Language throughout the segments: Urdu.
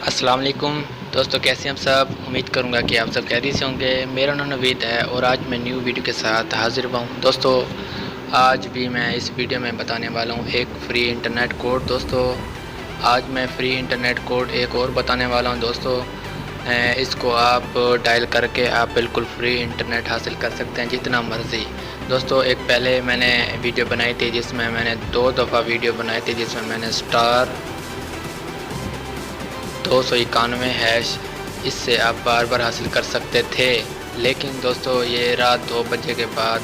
السلام علیکم دوستو، کیسے ہیں آپ سب؟ امید کروں گا کہ آپ سب خیریت سے ہوں گے۔ میرا نام نوید ہے اور آج میں نیو ویڈیو کے ساتھ حاضر ہوں۔ دوستو آج بھی میں اس ویڈیو میں بتانے والا ہوں ایک فری انٹرنیٹ کوڈ۔ دوستو آج میں فری انٹرنیٹ کوڈ ایک اور بتانے والا ہوں۔ دوستو اس کو آپ ڈائل کر کے آپ بالکل فری انٹرنیٹ حاصل کر سکتے ہیں جتنا مرضی۔ دوستو ایک پہلے میں نے ویڈیو بنائی تھی جس میں نے 2 دفعہ ویڈیو بنائی تھی، جس میں نے سٹار 291 ہیش اس سے آپ بار بار حاصل کر سکتے تھے، لیکن دوستو یہ رات 2 بجے کے بعد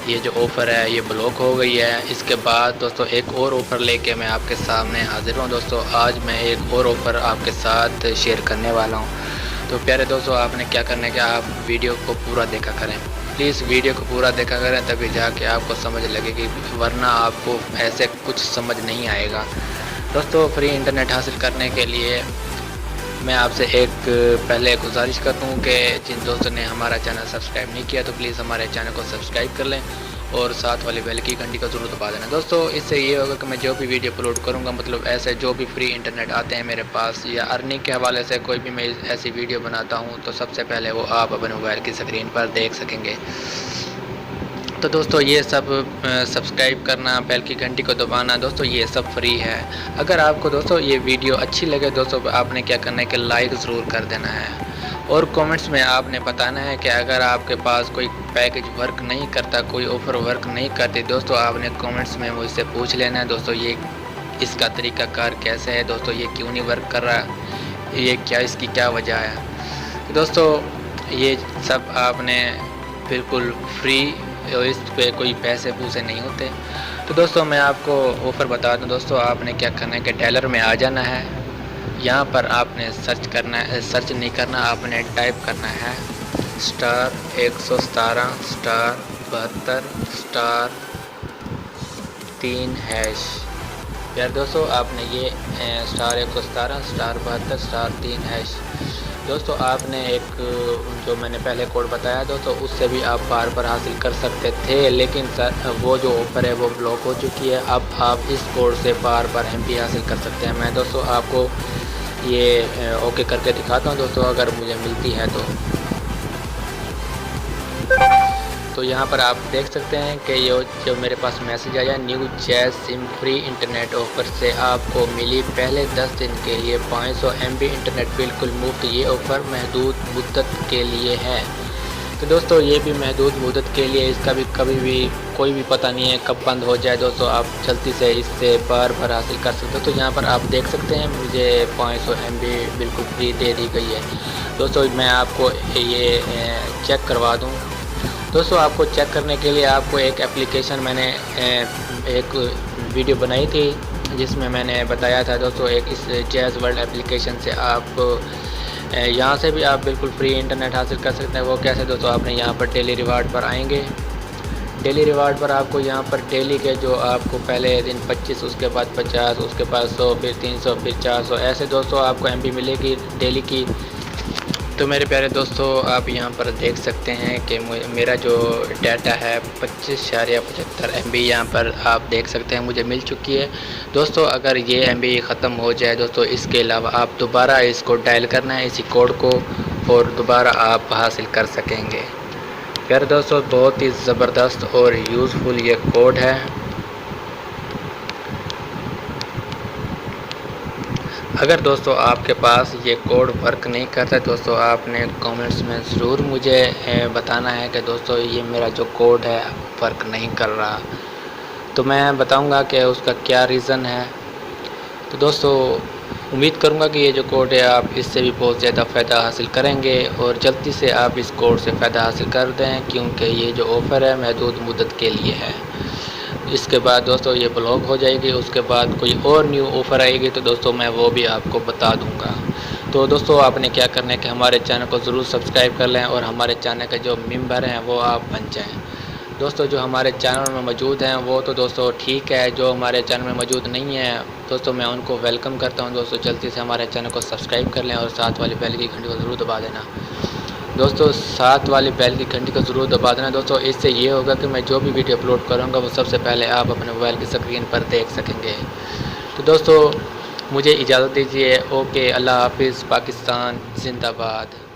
یہ جو آفر ہے یہ بلاک ہو گئی ہے۔ اس کے بعد دوستو ایک اور آفر لے کے میں آپ کے سامنے حاضر ہوں۔ دوستو آج میں ایک اور آفر آپ کے ساتھ شیئر کرنے والا ہوں۔ تو پیارے دوستو آپ نے کیا کرنا ہے کہ آپ ویڈیو کو پورا دیکھا کریں، پلیز ویڈیو کو پورا دیکھا کریں، تبھی جا کے آپ کو سمجھ لگے گی، ورنہ آپ کو ایسے کچھ سمجھ نہیں آئے گا۔ دوستو فری انٹرنیٹ حاصل کرنے کے لیے میں آپ سے ایک پہلے گزارش کرتا ہوں کہ جن دوستوں نے ہمارا چینل سبسکرائب نہیں کیا تو پلیز ہمارے چینل کو سبسکرائب کر لیں اور ساتھ والی بیل کی گھنٹی کو ضرور دبا دینا۔ دوستو اس سے یہ ہوگا کہ میں جو بھی ویڈیو اپلوڈ کروں گا، مطلب ایسے جو بھی فری انٹرنیٹ آتے ہیں میرے پاس یا ارننگ کے حوالے سے کوئی بھی میں ایسی ویڈیو بناتا ہوں تو سب سے پہلے وہ آپ اپنے موبائل کی اسکرین پر دیکھ سکیں گے۔ تو دوستو یہ سب سبسکرائب کرنا، بیل کی گھنٹی کو دبانا، دوستو یہ سب فری ہے۔ اگر آپ کو دوستو یہ ویڈیو اچھی لگے دوستو آپ نے کیا کرنا ہے کہ لائک ضرور کر دینا ہے اور کومنٹس میں آپ نے بتانا ہے کہ اگر آپ کے پاس کوئی پیکج ورک نہیں کرتا، کوئی آفر ورک نہیں کرتی، دوستو آپ نے کومنٹس میں مجھ سے پوچھ لینا ہے دوستو یہ اس کا طریقہ کار کیسے ہے، دوستو یہ کیوں نہیں ورک کر رہا، یہ کیا اس کی کیا وجہ ہے۔ دوستو یہ سب آپ نے بالکل فری، اس پہ کوئی پیسے پوسے نہیں ہوتے۔ تو دوستو میں آپ کو آفر بتا دوں، دوستو آپ نے کیا کرنا ہے کہ ڈائلر میں آ جانا ہے، یہاں پر آپ نے سرچ کرنا ہے، سرچ نہیں کرنا، آپ نے ٹائپ کرنا ہے سٹار 117 سٹار 72 سٹار 3 ہیش۔ یار دوستو آپ نے یہ سٹار 117 سٹار 72 سٹار 3 ہیش، دوستو آپ نے ایک جو میں نے پہلے کوڈ بتایا دوستو اس سے بھی آپ بار بار حاصل کر سکتے تھے، لیکن وہ جو آفر ہے وہ بلاک ہو چکی ہے۔ اب آپ اس کوڈ سے بار بار ایم پی حاصل کر سکتے ہیں۔ میں دوستو آپ کو یہ اوکے کر کے دکھاتا ہوں دوستو، اگر مجھے ملتی ہے تو یہاں پر آپ دیکھ سکتے ہیں کہ یہ جو میرے پاس میسج آیا نیو جیز سم فری انٹرنیٹ آفر سے آپ کو ملی پہلے 10 دن کے لیے 500 ایم بی انٹرنیٹ بالکل مفت۔ یہ آفر محدود مدت کے لیے ہے۔ تو دوستو یہ بھی محدود مدت کے لیے، اس کا بھی کبھی بھی کوئی بھی پتہ نہیں ہے کب بند ہو جائے۔ دوستو آپ جلدی سے اس سے بار بار حاصل کر سکتے ہو۔ تو یہاں پر آپ دیکھ سکتے ہیں مجھے 500 ایم بی بالکل فری دے دی گئی ہے۔ دوستو میں آپ کو یہ چیک کروا دوں، دوستو آپ کو چیک کرنے کے لیے آپ کو ایک اپلیکیشن میں نے ایک ویڈیو بنائی تھی جس میں نے بتایا تھا دوستو، ایک اس جیز ورلڈ اپلیکیشن سے آپ یہاں سے بھی آپ بالکل فری انٹرنیٹ حاصل کر سکتے ہیں۔ وہ کیسے دوستو، آپ نے یہاں پر ڈیلی ریوارڈ پر آئیں گے، ڈیلی ریوارڈ پر آپ کو یہاں پر ڈیلی کے جو آپ کو پہلے دن 25، اس کے بعد 50، اس کے بعد 100، پھر 300، پھر 400، ایسے دوستو آپ کو ایم بی ملے گی ڈیلی کی۔ تو میرے پیارے دوستو آپ یہاں پر دیکھ سکتے ہیں کہ میرا جو ڈیٹا ہے 25.75 ایم بی یہاں پر آپ دیکھ سکتے ہیں مجھے مل چکی ہے۔ دوستو اگر یہ ایم بی ختم ہو جائے دوستو، اس کے علاوہ آپ دوبارہ اس کو ڈائل کرنا ہے اسی کوڈ کو اور دوبارہ آپ حاصل کر سکیں گے۔ پیارے دوستو بہت ہی زبردست اور یوزفل یہ کوڈ ہے۔ اگر دوستو آپ کے پاس یہ کوڈ ورک نہیں کرتا دوستو، آپ نے کامنٹس میں ضرور مجھے بتانا ہے کہ دوستو یہ میرا جو کوڈ ہے ورک نہیں کر رہا، تو میں بتاؤں گا کہ اس کا کیا ریزن ہے۔ تو دوستو امید کروں گا کہ یہ جو کوڈ ہے آپ اس سے بھی بہت زیادہ فائدہ حاصل کریں گے اور جلدی سے آپ اس کوڈ سے فائدہ حاصل کر دیں، کیونکہ یہ جو آفر ہے محدود مدت کے لیے ہے۔ اس کے بعد دوستو یہ بلاک ہو جائے گی، اس کے بعد کوئی اور نیو آفر آئے گی تو دوستو میں وہ بھی آپ کو بتا دوں گا۔ تو دوستو آپ نے کیا کرنا ہے کہ ہمارے چینل کو ضرور سبسکرائب کر لیں اور ہمارے چینل کے جو ممبر ہیں وہ آپ بن جائیں۔ دوستو جو ہمارے چینل میں موجود ہیں وہ تو دوستو ٹھیک ہے، جو ہمارے چینل میں موجود نہیں ہیں دوستو میں ان کو ویلکم کرتا ہوں۔ دوستو جلدی سے ہمارے چینل کو سبسکرائب کر لیں اور ساتھ والی بیل کی گھنٹی کو ضرور دبا دینا۔ دوستو ساتھ والی بیل کی گھنٹی کو ضرور دبا دینا دوستو، اس سے یہ ہوگا کہ میں جو بھی ویڈیو اپلوڈ کروں گا وہ سب سے پہلے آپ اپنے موبائل کی اسکرین پر دیکھ سکیں گے۔ تو دوستو مجھے اجازت دیجیے، اوکے، اللہ حافظ، پاکستان زندہ باد۔